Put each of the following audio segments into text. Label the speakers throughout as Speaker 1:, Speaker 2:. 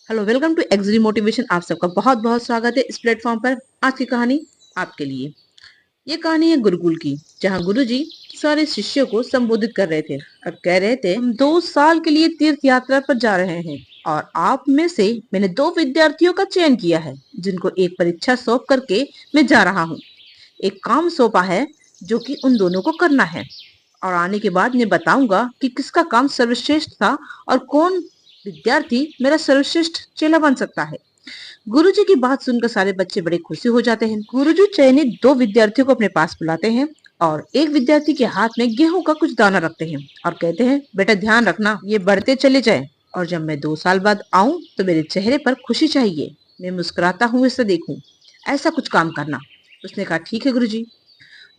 Speaker 1: Hello, welcome to एक्सरी motivation. आप सबका बहुत बहुत स्वागत है इस प्लेटफॉर्म पर। आज की कहानी आपके लिए। ये कहानी है गुरुकुल की, जहाँ गुरुजी सारे शिष्यों को संबोधित कर रहे थे और कह रहे थे, हम 2 साल के लिए तीर्थ यात्रा पर जा रहे हैं और आप में से मैंने 2 विद्यार्थियों का चयन किया है, जिनको एक परीक्षा सौंप करके मैं जा रहा हूँ। एक काम सौंपा है जो कि उन दोनों को करना है और आने के बाद मैं बताऊंगा कि किसका काम सर्वश्रेष्ठ था और कौन विद्यार्थी मेरा सर्वश्रेष्ठ चेला बन सकता है। गुरुजी की बात सुनकर सारे बच्चे बड़े खुशी हो जाते हैं। गुरुजी चयनित 2 विद्यार्थियों को अपने पास बुलाते हैं और एक विद्यार्थी के हाथ में गेहूं का कुछ दाना रखते हैं और कहते हैं, बेटा ध्यान रखना, ये बढ़ते चले जाए और जब मैं 2 साल बाद आऊं तो मेरे चेहरे पर खुशी चाहिए, मैं मुस्कुराता हुए इसे देखूं। ऐसा कुछ काम करना। उसने कहा, ठीक है गुरुजी।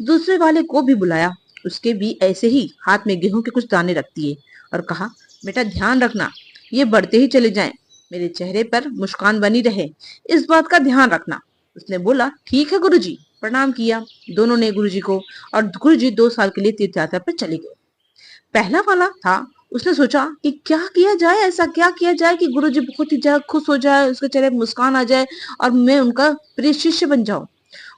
Speaker 1: दूसरे वाले को भी बुलाया, उसके भी ऐसे ही हाथ में गेहूं के कुछ दाने रख दिए और कहा, बेटा ध्यान रखना, ये बढ़ते ही चले जाएं, मेरे चेहरे पर मुस्कान बनी रहे, इस बात का ध्यान रखना। उसने बोला, ठीक है गुरुजी। प्रणाम किया दोनों ने गुरुजी को और गुरुजी 2 साल के लिए तीर्थ यात्रा पर चले गए। पहला वाला था, उसने सोचा कि क्या किया जाए, ऐसा क्या किया जाए कि गुरुजी बहुत ही ज्यादा खुश हो जाए, उसके चेहरे पर मुस्कान आ जाए और मैं उनका प्रिय शिष्य बन जाऊं।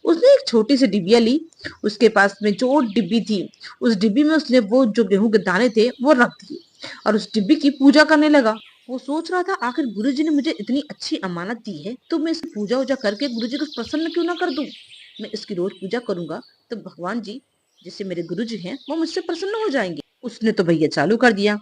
Speaker 1: उसने एक छोटी सी डिबिया ली, उसके पास में जो डिब्बी थी, उस डिब्बी में उसने वो जो गेहूं के दाने थे वो रख दिए और उस डिब्बी की पूजा करने लगा। वो सोच रहा था, आखिर गुरुजी ने मुझे इतनी अच्छी अमानत दी है तो मैं इसकी पूजा वूजा करके गुरुजी को प्रसन्न क्यों ना कर दूं। मैं इसकी रोज पूजा करूंगा तो भगवान जी, जिससे मेरे गुरुजी हैं, वो मुझसे प्रसन्न हो जाएंगे। उसने तो भैया चालू कर दिया।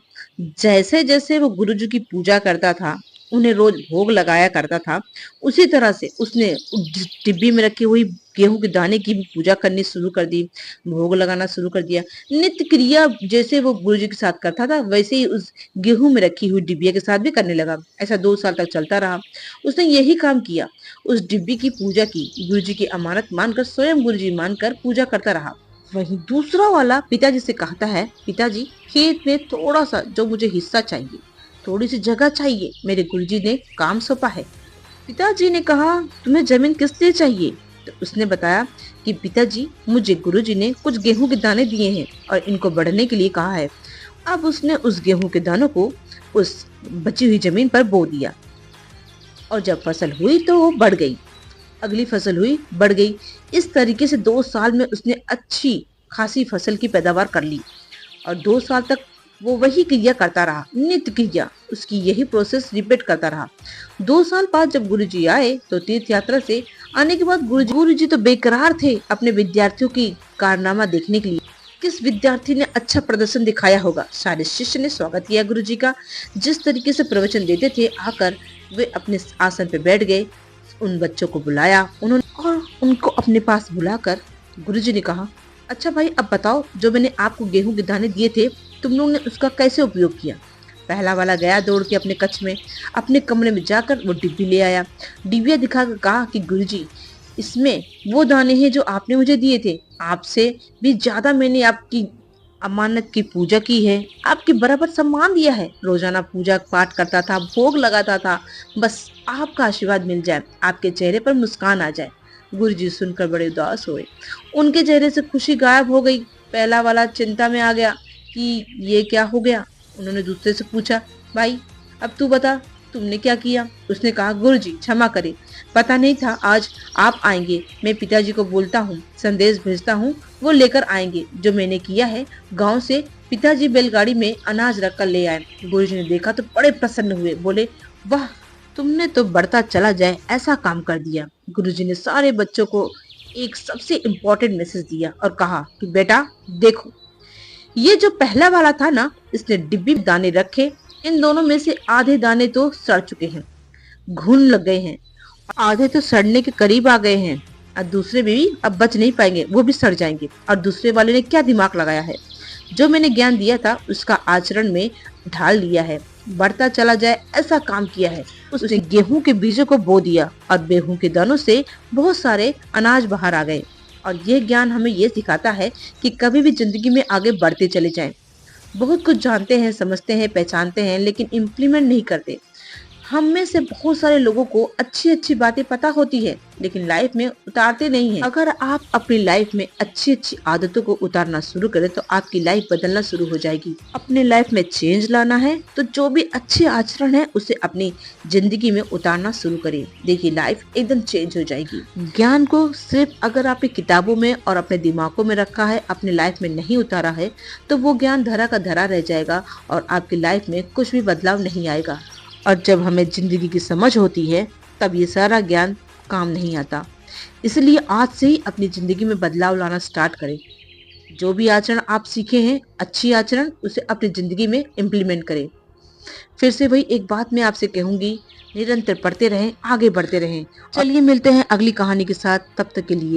Speaker 1: जैसे जैसे वो गुरुजी की पूजा करता था, उन्हें रोज भोग लगाया करता था, उसी तरह से उसने उस डिब्बी में रखी हुई गेहूं के दाने की भी पूजा करनी शुरू कर दी, भोग लगाना शुरू कर दिया। नित्य क्रिया जैसे वो गुरुजी के साथ करता था, वैसे ही उस गेहूं में रखी हुई डिब्बिया के साथ भी करने लगा। ऐसा 2 साल तक चलता रहा। उसने यही काम किया, उस डिब्बी की पूजा की, गुरुजी की अमानत मानकर, स्वयं गुरुजी मानकर पूजा करता रहा। वहीं दूसरा वाला पिताजी से कहता है, पिताजी खेत में थोड़ा सा जो मुझे हिस्सा चाहिए, थोड़ी सी जगह चाहिए, मेरे गुरुजी ने काम सौंपा है। पिताजी ने कहा, तुम्हें जमीन किस लिए चाहिए? तो उसने बताया कि पिताजी, मुझे गुरुजी ने कुछ गेहूं के दाने दिए हैं और इनको बढ़ने के लिए कहा है। अब उसने उस गेहूं के दानों को उस बची हुई जमीन पर बो दिया और जब फसल हुई तो वो बढ़ गई, अगली फसल हुई, बढ़ गई। इस तरीके से 2 साल में उसने अच्छी खासी फसल की पैदावार कर ली और 2 साल तक वो वही क्रिया करता रहा, नित्य क्रिया, उसकी यही प्रोसेस रिपीट करता रहा। 2 साल बाद जब गुरुजी आए तो तीर्थ यात्रा से आने के बाद गुरुजी तो बेकरार थे अपने विद्यार्थियों की कारनामा देखने के लिए। किस विद्यार्थी ने अच्छा प्रदर्शन दिखाया होगा। सारे शिष्य ने स्वागत किया गुरुजी का। जिस तरीके से प्रवचन देते थे, आकर वे अपने आसन पे बैठ गए। उन बच्चों को बुलाया उन्होंने और उनको अपने पास बुलाकर गुरुजी ने कहा, अच्छा भाई, अब बताओ, जो मैंने आपको गेहूं के दाने दिए थे, तुम लोग ने उसका कैसे उपयोग किया? पहला वाला गया दौड़ के अपने कक्ष में, अपने कमरे में जाकर वो डिब्बी ले आया। डिबिया दिखाकर कहा कि गुरुजी, इसमें वो दाने हैं जो आपने मुझे दिए थे, आपसे भी ज्यादा मैंने आपकी अमानत की पूजा की है, आपके बराबर सम्मान दिया है, रोजाना पूजा पाठ करता था, भोग लगाता था, बस आपका आशीर्वाद मिल जाए, आपके चेहरे पर मुस्कान आ जाए। गुरुजी सुनकर बड़े उदास हुए, उनके चेहरे से खुशी गायब हो गई। पहला वाला चिंता में आ गया कि ये क्या हो गया। उन्होंने दूसरे से पूछा, भाई अब तू बता, तुमने क्या किया? उसने कहा, गुरुजी क्षमा करे, पता नहीं था आज आप आएंगे, मैं पिताजी को बोलता हूँ, संदेश भेजता हूँ, वो लेकर आएंगे। जो मैंने किया है, गांव से पिताजी बैलगाड़ी में अनाज रख कर ले आए। गुरुजी ने देखा तो बड़े प्रसन्न हुए, बोले, वाह, तुमने तो बढ़ता चला जाए ऐसा काम कर दिया। गुरुजी ने सारे बच्चों को एक सबसे इम्पोर्टेंट मैसेज दिया और कहा कि बेटा देखो, ये जो पहला वाला था ना, इसने डिब्बी में दाने रखे, इन दोनों में से आधे दाने तो सड़ चुके हैं, घुन लग गए हैं, आधे तो सड़ने के करीब आ गए हैं और दूसरे भी अब बच नहीं पाएंगे, वो भी सड़ जाएंगे। और दूसरे वाले ने क्या दिमाग लगाया है, जो मैंने ज्ञान दिया था उसका आचरण में ढाल लिया है, बढ़ता चला जाए ऐसा काम किया है। उसने गेहूं के बीजों को बो दिया और गेहूं के दानों से बहुत सारे अनाज बाहर आ गए। और ये ज्ञान हमें ये सिखाता है कि कभी भी जिंदगी में आगे बढ़ते चले जाएं। बहुत कुछ जानते हैं, समझते हैं, पहचानते हैं, लेकिन इम्प्लीमेंट नहीं करते। हम में से बहुत सारे लोगों को अच्छी अच्छी बातें पता होती है, लेकिन लाइफ में उतारते नहीं हैं। अगर आप अपनी लाइफ में अच्छी अच्छी आदतों को उतारना शुरू करें तो आपकी लाइफ बदलना शुरू हो जाएगी। अपने लाइफ में चेंज लाना है तो जो भी अच्छे आचरण है उसे अपनी जिंदगी में उतारना शुरू करें। देखिए, लाइफ एकदम चेंज हो जाएगी। ज्ञान को सिर्फ अगर आपने किताबों में और अपने दिमागों में रखा है, अपने लाइफ में नहीं उतारा है, तो वो ज्ञान धरा का धरा रह जाएगा और आपकी लाइफ में कुछ भी बदलाव नहीं आएगा। और जब हमें जिंदगी की समझ होती है तब ये सारा ज्ञान काम नहीं आता। इसलिए आज से ही अपनी जिंदगी में बदलाव लाना स्टार्ट करें। जो भी आचरण आप सीखे हैं, अच्छी आचरण, उसे अपनी जिंदगी में इम्प्लीमेंट करें। फिर से वही एक बात मैं आपसे कहूंगी, निरंतर पढ़ते रहें, आगे बढ़ते रहें। चलिए मिलते हैं अगली कहानी के साथ, तब तक के लिए